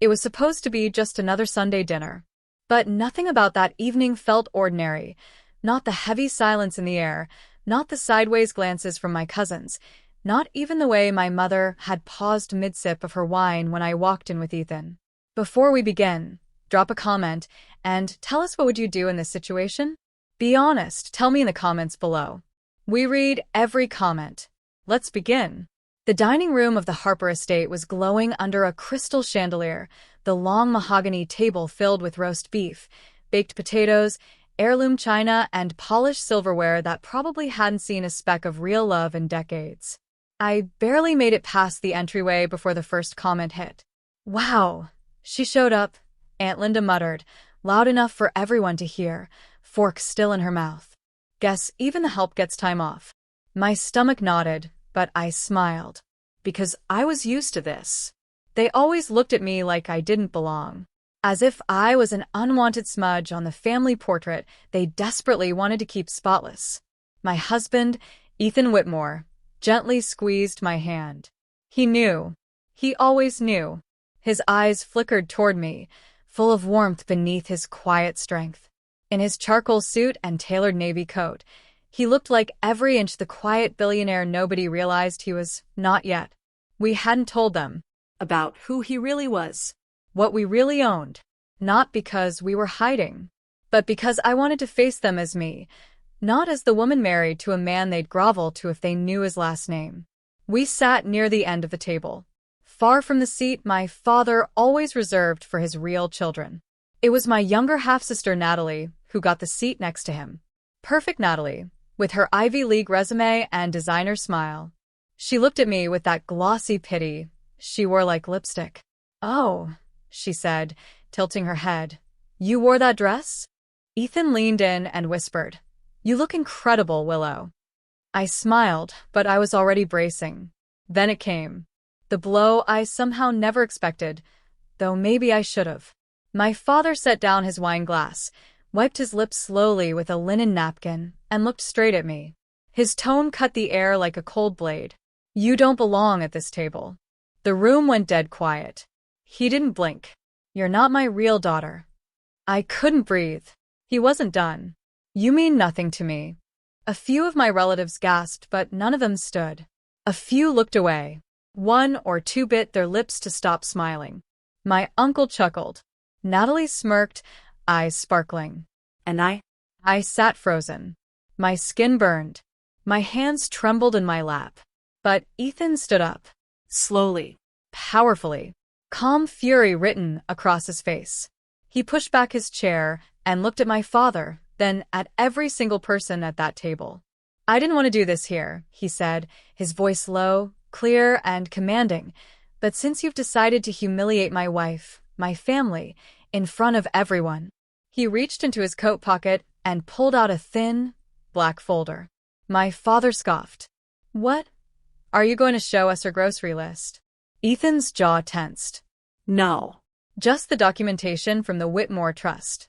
It was supposed to be just another Sunday dinner. But nothing about that evening felt ordinary. Not the heavy silence in the air, not the sideways glances from my cousins, not even the way my mother had paused mid-sip of her wine when I walked in with Ethan. Before we begin, drop a comment and tell us what would you do in this situation? Be honest, tell me in the comments below. We read every comment. Let's begin. The dining room of the Harper estate was glowing under a crystal chandelier, the long mahogany table filled with roast beef, baked potatoes, heirloom china, and polished silverware that probably hadn't seen a speck of real love in decades. I barely made it past the entryway before the first comment hit. "Wow, she showed up," Aunt Linda muttered, loud enough for everyone to hear, fork still in her mouth. "Guess even the help gets time off." My stomach nodded, but I smiled. Because I was used to this. They always looked at me like I didn't belong. As if I was an unwanted smudge on the family portrait they desperately wanted to keep spotless. My husband, Ethan Whitmore, gently squeezed my hand. He knew. He always knew. His eyes flickered toward me, full of warmth beneath his quiet strength. In his charcoal suit and tailored navy coat, he looked like every inch the quiet billionaire nobody realized he was not yet. We hadn't told them about who he really was, what we really owned. Not because we were hiding, but because I wanted to face them as me, not as the woman married to a man they'd grovel to if they knew his last name. We sat near the end of the table, far from the seat my father always reserved for his real children. It was my younger half-sister Natalie who got the seat next to him. Perfect Natalie, with her Ivy League resume and designer smile. She looked at me with that glossy pity she wore like lipstick. "Oh," she said, tilting her head. "You wore that dress?" Ethan leaned in and whispered, "You look incredible, Willow." I smiled, but I was already bracing. Then it came. The blow I somehow never expected, though maybe I should have. My father set down his wine glass, wiped his lips slowly with a linen napkin, and looked straight at me. His tone cut the air like a cold blade. "You don't belong at this table." The room went dead quiet. He didn't blink. "You're not my real daughter." I couldn't breathe. He wasn't done. "You mean nothing to me." A few of my relatives gasped, but none of them stood. A few looked away. One or two bit their lips to stop smiling. My uncle chuckled. Natalie smirked, eyes sparkling. And I sat frozen. My skin burned. My hands trembled in my lap. But Ethan stood up. Slowly. Powerfully. Calm fury written across his face. He pushed back his chair and looked at my father, then at every single person at that table. "I didn't want to do this here," he said, his voice low, clear, and commanding. "But since you've decided to humiliate my wife, my family, in front of everyone." He reached into his coat pocket and pulled out a thin, black folder. My father scoffed. "What? Are you going to show us her grocery list?" Ethan's jaw tensed. "No. Just the documentation from the Whitmore Trust."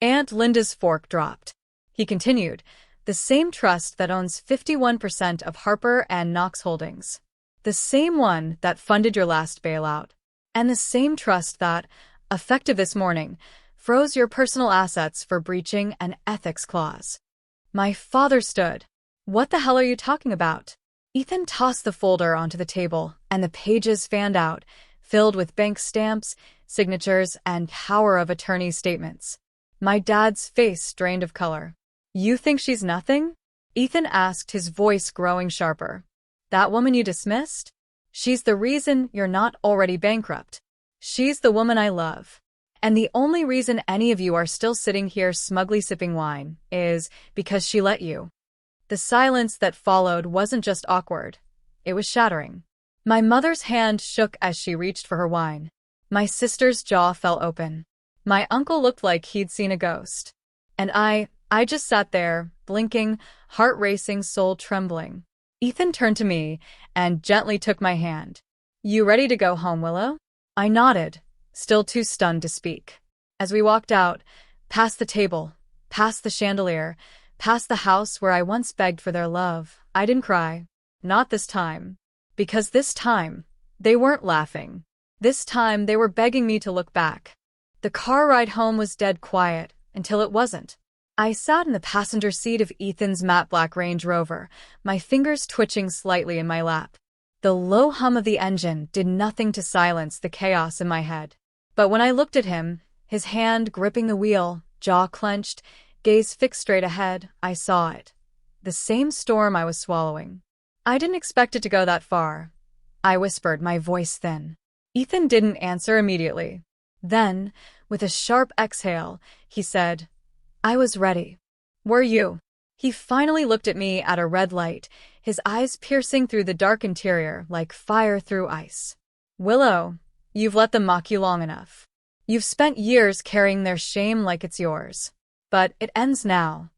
Aunt Linda's fork dropped. He continued, "The same trust that owns 51% of Harper and Knox Holdings. The same one that funded your last bailout. And the same trust that, effective this morning, froze your personal assets for breaching an ethics clause." My father stood. "What the hell are you talking about?" Ethan tossed the folder onto the table, and the pages fanned out, filled with bank stamps, signatures, and power of attorney statements. My dad's face drained of color. "You think she's nothing?" Ethan asked, his voice growing sharper. "That woman you dismissed? She's the reason you're not already bankrupt. She's the woman I love. And the only reason any of you are still sitting here smugly sipping wine is because she let you." The silence that followed wasn't just awkward. It was shattering. My mother's hand shook as she reached for her wine. My sister's jaw fell open. My uncle looked like he'd seen a ghost. And I just sat there, blinking, heart racing, soul trembling. Ethan turned to me and gently took my hand. "You ready to go home, Willow?" I nodded, still too stunned to speak. As we walked out, past the table, past the chandelier, past the house where I once begged for their love, I didn't cry. Not this time. Because this time, they weren't laughing. This time they were begging me to look back. The car ride home was dead quiet, until it wasn't. I sat in the passenger seat of Ethan's matte black Range Rover, my fingers twitching slightly in my lap. The low hum of the engine did nothing to silence the chaos in my head. But when I looked at him, his hand gripping the wheel, jaw clenched, gaze fixed straight ahead, I saw it. The same storm I was swallowing. I didn't expect it to go that far. I whispered, my voice thin. Ethan didn't answer immediately. Then, with a sharp exhale, he said, I was ready. Were you? He finally looked at me at a red light, his eyes piercing through the dark interior like fire through ice. Willow, you've let them mock you long enough. You've spent years carrying their shame like it's yours. But it ends now.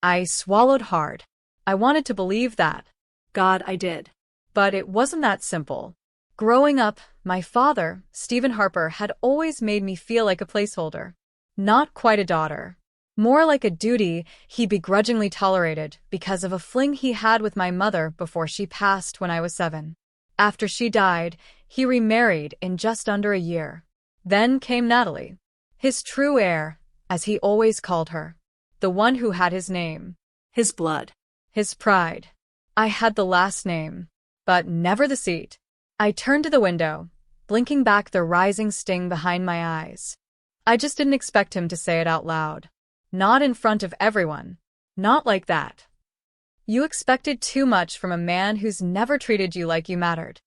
I swallowed hard. I wanted to believe that. God, I did. But it wasn't that simple. Growing up, my father, Stephen Harper, had always made me feel like a placeholder. Not quite a daughter. More like a duty he begrudgingly tolerated because of a fling he had with my mother before she passed when I was 7. After she died, he remarried in just under a year. Then came Natalie. His true heir, as he always called her. The one who had his name. His blood. His pride. I had the last name, but never the seat. I turned to the window, blinking back the rising sting behind my eyes. I just didn't expect him to say it out loud. Not in front of everyone. Not like that. You expected too much from a man who's never treated you like you mattered.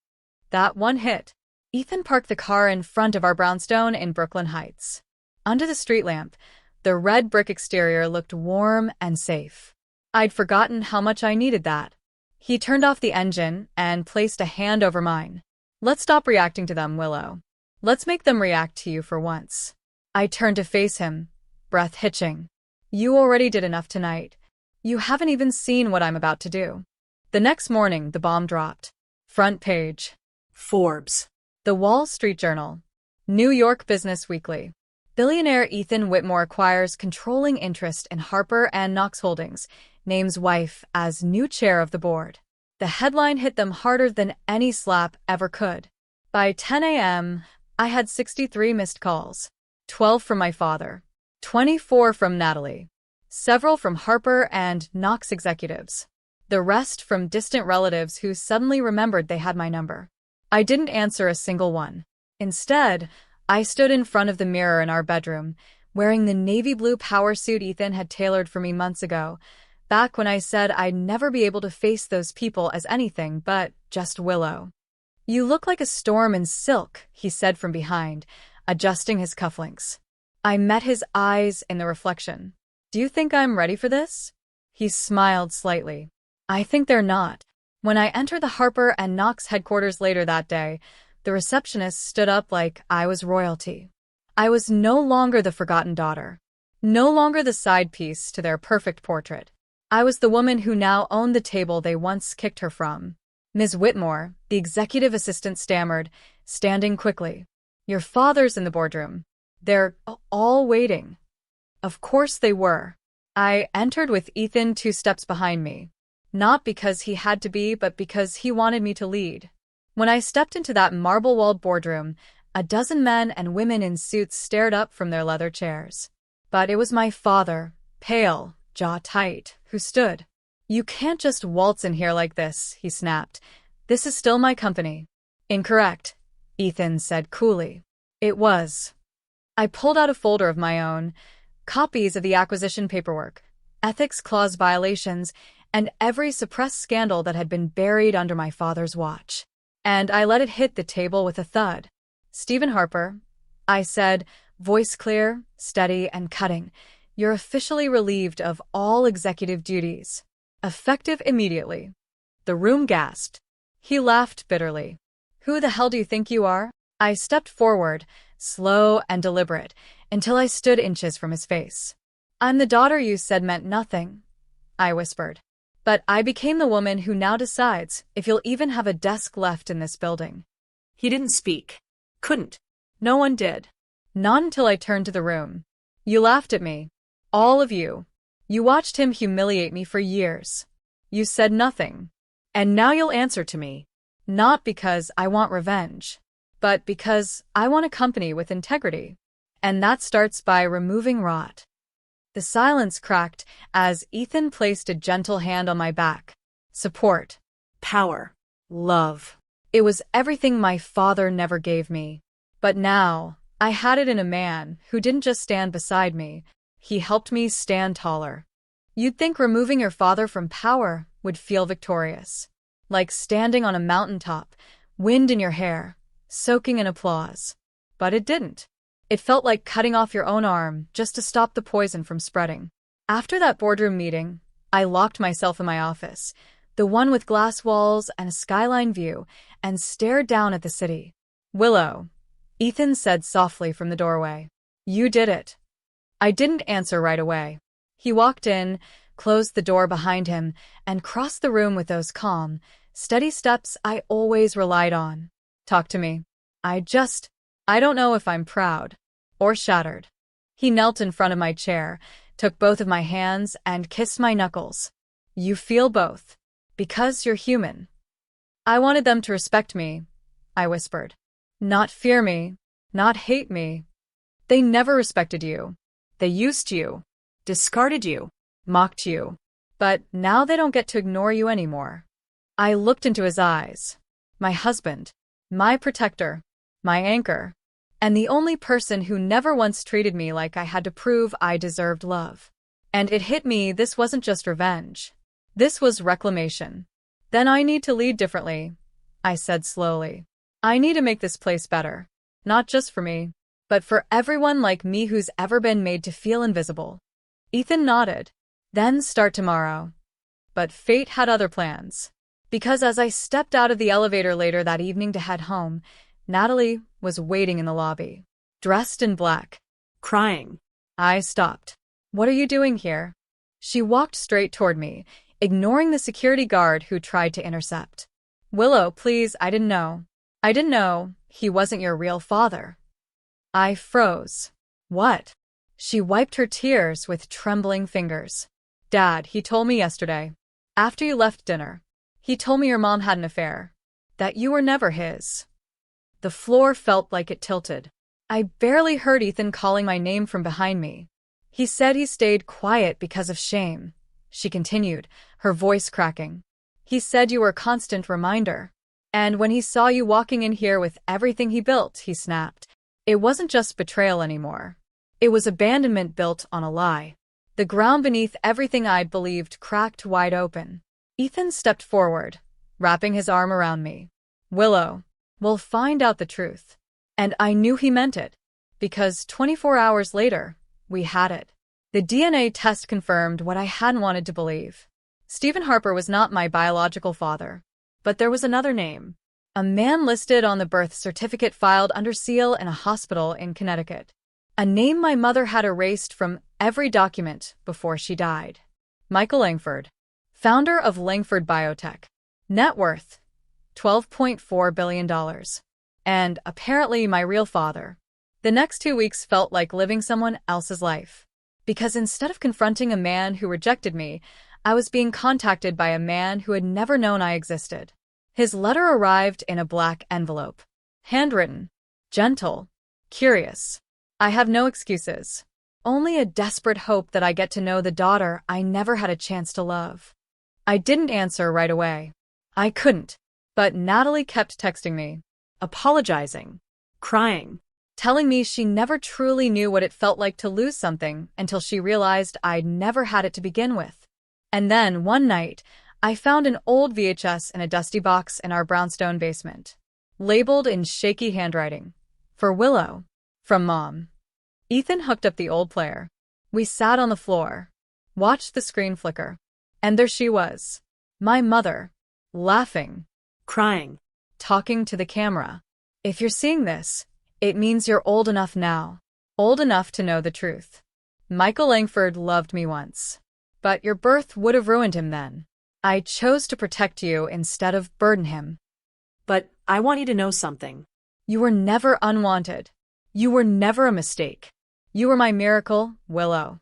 That one hit. Ethan parked the car in front of our brownstone in Brooklyn Heights. Under the street lamp, the red brick exterior looked warm and safe. I'd forgotten how much I needed that. He turned off the engine and placed a hand over mine. Let's stop reacting to them, Willow. Let's make them react to you for once. I turned to face him, breath hitching. You already did enough tonight. You haven't even seen what I'm about to do. The next morning, the bomb dropped. Front page. Forbes. The Wall Street Journal. New York Business Weekly. Billionaire Ethan Whitmore acquires controlling interest in Harper and Knox Holdings, names wife as new chair of the board. The headline hit them harder than any slap ever could. By 10 a.m., I had 63 missed calls. 12 from my father. 24 from Natalie. Several from Harper and Knox executives. The rest from distant relatives who suddenly remembered they had my number. I didn't answer a single one. Instead, I stood in front of the mirror in our bedroom, wearing the navy blue power suit Ethan had tailored for me months ago, back when I said I'd never be able to face those people as anything but just Willow. You look like a storm in silk, he said from behind, adjusting his cufflinks. I met his eyes in the reflection. Do you think I'm ready for this? He smiled slightly. I think they're not. When I entered the Harper and Knox headquarters later that day, the receptionist stood up like I was royalty. I was no longer the forgotten daughter. No longer the side piece to their perfect portrait. I was the woman who now owned the table they once kicked her from. Ms. Whitmore, the executive assistant stammered, standing quickly. Your father's in the boardroom. They're all waiting. Of course they were. I entered with Ethan 2 steps behind me. Not because he had to be, but because he wanted me to lead. When I stepped into that marble-walled boardroom, a dozen men and women in suits stared up from their leather chairs. But it was my father, pale, jaw tight, who stood. You can't just waltz in here like this, he snapped. This is still my company. Incorrect, Ethan said coolly. It was. I pulled out a folder of my own, copies of the acquisition paperwork, ethics clause violations, and every suppressed scandal that had been buried under my father's watch. And I let it hit the table with a thud. Stephen Harper, I said, voice clear, steady, and cutting, you're officially relieved of all executive duties. Effective immediately. The room gasped. He laughed bitterly. Who the hell do you think you are? I stepped forward, slow and deliberate, until I stood inches from his face. I'm the daughter you said meant nothing, I whispered. But I became the woman who now decides if you'll even have a desk left in this building. He didn't speak. Couldn't. No one did. Not until I turned to the room. You laughed at me. All of you. You watched him humiliate me for years. You said nothing. And now you'll answer to me. Not because I want revenge. but because I want a company with integrity. And that starts by removing rot. The silence cracked as Ethan placed a gentle hand on my back. Support. Power. Love. It was everything my father never gave me. But now, I had it in a man who didn't just stand beside me, he helped me stand taller. You'd think removing your father from power would feel victorious. Like standing on a mountaintop, wind in your hair, soaking in applause. But it didn't. It felt like cutting off your own arm just to stop the poison from spreading. After that boardroom meeting, I locked myself in my office, the one with glass walls and a skyline view, and stared down at the city. Willow, Ethan said softly from the doorway. You did it. I didn't answer right away. He walked in, closed the door behind him, and crossed the room with those calm, steady steps I always relied on. Talk to me. I don't know if I'm proud or shattered. He knelt in front of my chair, took both of my hands, and kissed my knuckles. You feel both. Because you're human. I wanted them to respect me, I whispered. Not fear me, not hate me. They never respected you. They used you, discarded you, mocked you. But now they don't get to ignore you anymore. I looked into his eyes. My husband, my protector, my anchor, and the only person who never once treated me like I had to prove I deserved love. And it hit me, this wasn't just revenge. This was reclamation. Then I need to lead differently, I said slowly. I need to make this place better. Not just for me, but for everyone like me who's ever been made to feel invisible. Ethan nodded. Then start tomorrow. But fate had other plans. Because as I stepped out of the elevator later that evening to head home, Natalie was waiting in the lobby, dressed in black, crying. I stopped. What are you doing here? She walked straight toward me, ignoring the security guard who tried to intercept. Willow, please, I didn't know he wasn't your real father. I froze. What? She wiped her tears with trembling fingers. Dad, he told me yesterday, after you left dinner. He told me your mom had an affair, that you were never his. The floor felt like it tilted. I barely heard Ethan calling my name from behind me. He said he stayed quiet because of shame. She continued, her voice cracking. He said you were a constant reminder. And when he saw you walking in here with everything he built, he snapped. It wasn't just betrayal anymore. It was abandonment built on a lie. The ground beneath everything I'd believed cracked wide open. Ethan stepped forward, wrapping his arm around me. Willow, we'll find out the truth. And I knew he meant it, because 24 hours later, we had it. The DNA test confirmed what I hadn't wanted to believe. Stephen Harper was not my biological father. But there was another name. A man listed on the birth certificate filed under seal in a hospital in Connecticut. A name my mother had erased from every document before she died. Michael Langford, founder of Langford Biotech. Net worth, $12.4 billion. And apparently my real father. The next 2 weeks felt like living someone else's life. Because instead of confronting a man who rejected me, I was being contacted by a man who had never known I existed. His letter arrived in a black envelope. Handwritten. Gentle. Curious. I have no excuses. Only a desperate hope that I get to know the daughter I never had a chance to love. I didn't answer right away. I couldn't. But Natalie kept texting me. Apologizing. Crying. Telling me she never truly knew what it felt like to lose something until she realized I'd never had it to begin with. And then, one night, I found an old VHS in a dusty box in our brownstone basement. Labeled in shaky handwriting. For Willow. From Mom. Ethan hooked up the old player. We sat on the floor. Watched the screen flicker. And there she was. My mother. Laughing. Crying. Talking to the camera. If you're seeing this, it means you're old enough now. Old enough to know the truth. Michael Langford loved me once. But your birth would have ruined him then. I chose to protect you instead of burden him. But I want you to know something. You were never unwanted. You were never a mistake. You were my miracle, Willow.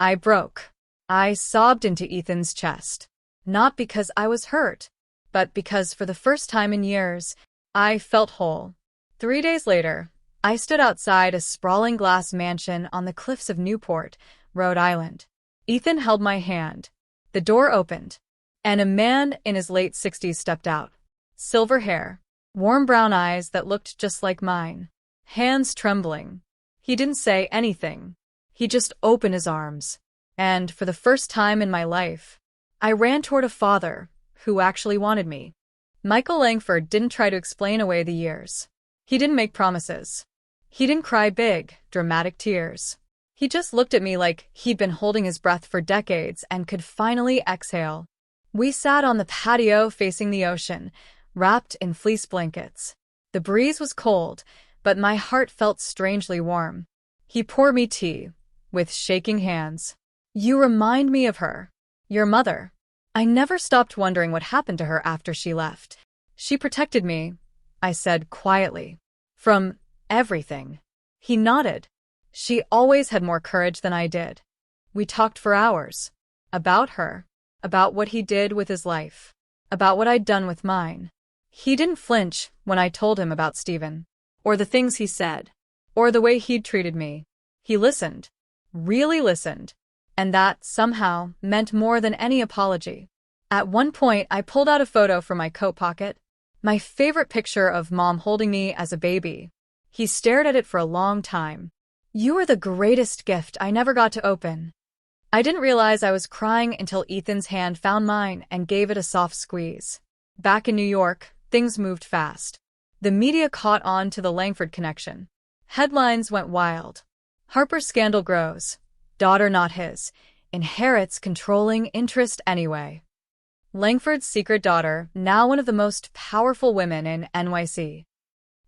I broke. I sobbed into Ethan's chest. Not because I was hurt, but because for the first time in years, I felt whole. 3 days later, I stood outside a sprawling glass mansion on the cliffs of Newport, Rhode Island. Ethan held my hand. The door opened, and a man in his late 60s stepped out. Silver hair, warm brown eyes that looked just like mine, hands trembling. He didn't say anything. He just opened his arms. And for the first time in my life, I ran toward a father who actually wanted me. Michael Langford didn't try to explain away the years. He didn't make promises. He didn't cry big, dramatic tears. He just looked at me like he'd been holding his breath for decades and could finally exhale. We sat on the patio facing the ocean, wrapped in fleece blankets. The breeze was cold, but my heart felt strangely warm. He poured me tea, with shaking hands. "You remind me of her. Your mother." I never stopped wondering what happened to her after she left. "She protected me," I said quietly. "From everything." He nodded. "She always had more courage than I did." We talked for hours. About her. About what he did with his life. About what I'd done with mine. He didn't flinch when I told him about Stephen. Or the things he said. Or the way he'd treated me. He listened. Really listened. And that, somehow, meant more than any apology. At one point, I pulled out a photo from my coat pocket. My favorite picture of Mom holding me as a baby. He stared at it for a long time. "You were the greatest gift I never got to open." I didn't realize I was crying until Ethan's hand found mine and gave it a soft squeeze. Back in New York, things moved fast. The media caught on to the Langford connection. Headlines went wild. Harper's scandal grows. Daughter not his. Inherits controlling interest anyway. Langford's secret daughter, now one of the most powerful women in NYC.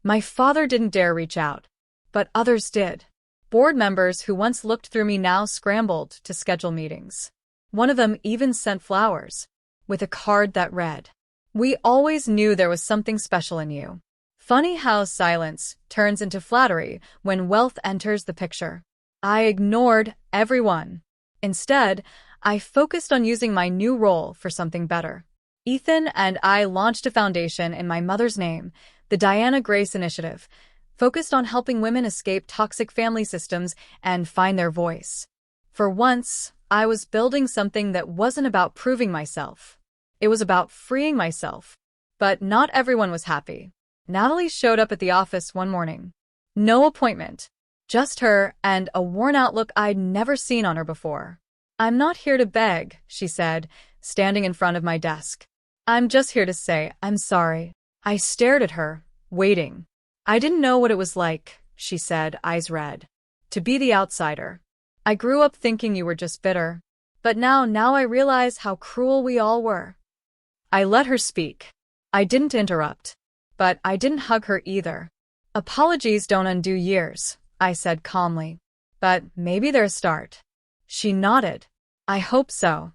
My father didn't dare reach out. But others did. Board members who once looked through me now scrambled to schedule meetings. One of them even sent flowers, with a card that read, "We always knew there was something special in you." Funny how silence turns into flattery when wealth enters the picture. I ignored everyone. Instead, I focused on using my new role for something better. Ethan and I launched a foundation in my mother's name, the Diana Grace Initiative, focused on helping women escape toxic family systems and find their voice. For once, I was building something that wasn't about proving myself. It was about freeing myself. But not everyone was happy. Natalie showed up at the office one morning. No appointment. Just her and a worn-out look I'd never seen on her before. "I'm not here to beg," she said, standing in front of my desk. "I'm just here to say I'm sorry." I stared at her, waiting. "I didn't know what it was like," she said, eyes red. "To be the outsider. I grew up thinking you were just bitter. But now I realize how cruel we all were." I let her speak. I didn't interrupt. But I didn't hug her either. "Apologies don't undo years," I said calmly. "But maybe they're a start." She nodded. "I hope so."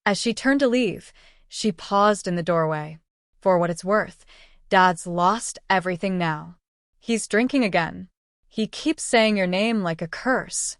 As she turned to leave, she paused in the doorway. "For what it's worth, Dad's lost everything now. He's drinking again. He keeps saying your name like a curse."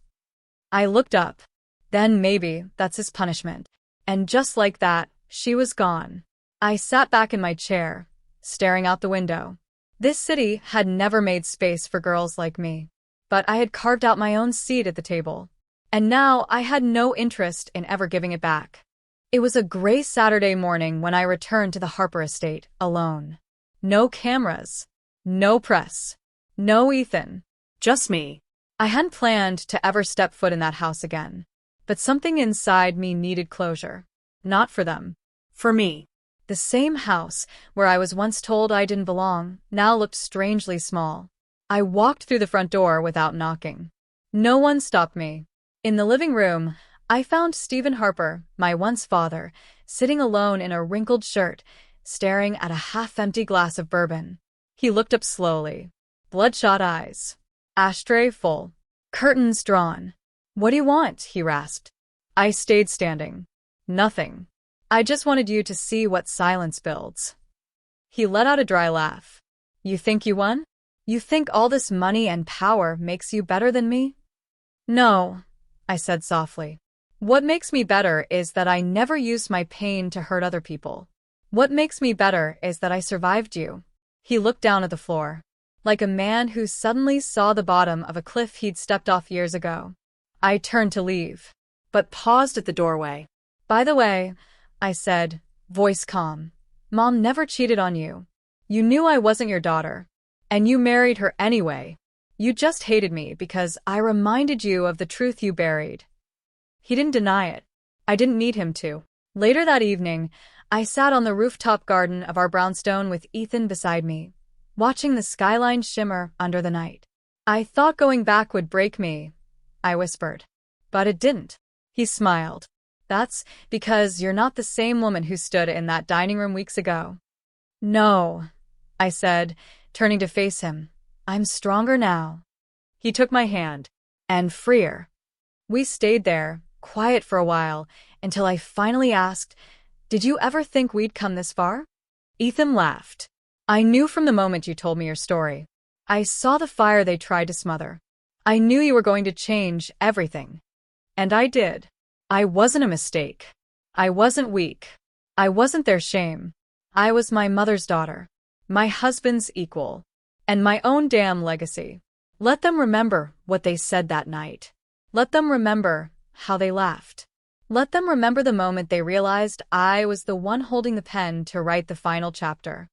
I looked up. Then maybe that's his punishment. And just like that, she was gone. I sat back in my chair, staring out the window. This city had never made space for girls like me. But I had carved out my own seat at the table. And now I had no interest in ever giving it back. It was a gray Saturday morning when I returned to the Harper estate, alone. No cameras. No press. No Ethan. Just me. I hadn't planned to ever step foot in that house again. But something inside me needed closure. Not for them. For me. The same house, where I was once told I didn't belong, now looked strangely small. I walked through the front door without knocking. No one stopped me. In the living room, I found Stephen Harper, my once father, sitting alone in a wrinkled shirt, staring at a half-empty glass of bourbon. He looked up slowly. Bloodshot eyes. Ashtray full. Curtains drawn. "What do you want?" he rasped. I stayed standing. "Nothing. I just wanted you to see what silence builds." He let out a dry laugh. "You think you won? You think all this money and power makes you better than me?" "No," I said softly. "What makes me better is that I never used my pain to hurt other people. What makes me better is that I survived you." He looked down at the floor. like a man who suddenly saw the bottom of a cliff he'd stepped off years ago. I turned to leave, but paused at the doorway. "By the way," I said, voice calm, "Mom never cheated on you. You knew I wasn't your daughter. And you married her anyway. You just hated me because I reminded you of the truth you buried." He didn't deny it. I didn't need him to. Later that evening, I sat on the rooftop garden of our brownstone with Ethan beside me, watching the skyline shimmer under the night. "I thought going back would break me," I whispered. "But it didn't." He smiled. "That's because you're not the same woman who stood in that dining room weeks ago." "No," I said, turning to face him. "I'm stronger now." He took my hand. "And freer." We stayed there, quiet for a while, until I finally asked, "Did you ever think we'd come this far?" Ethan laughed. "I knew from the moment you told me your story. I saw the fire they tried to smother. I knew you were going to change everything. And I did. I wasn't a mistake. I wasn't weak. I wasn't their shame. I was my mother's daughter, my husband's equal, and my own damn legacy. Let them remember what they said that night. Let them remember how they laughed. Let them remember the moment they realized I was the one holding the pen to write the final chapter."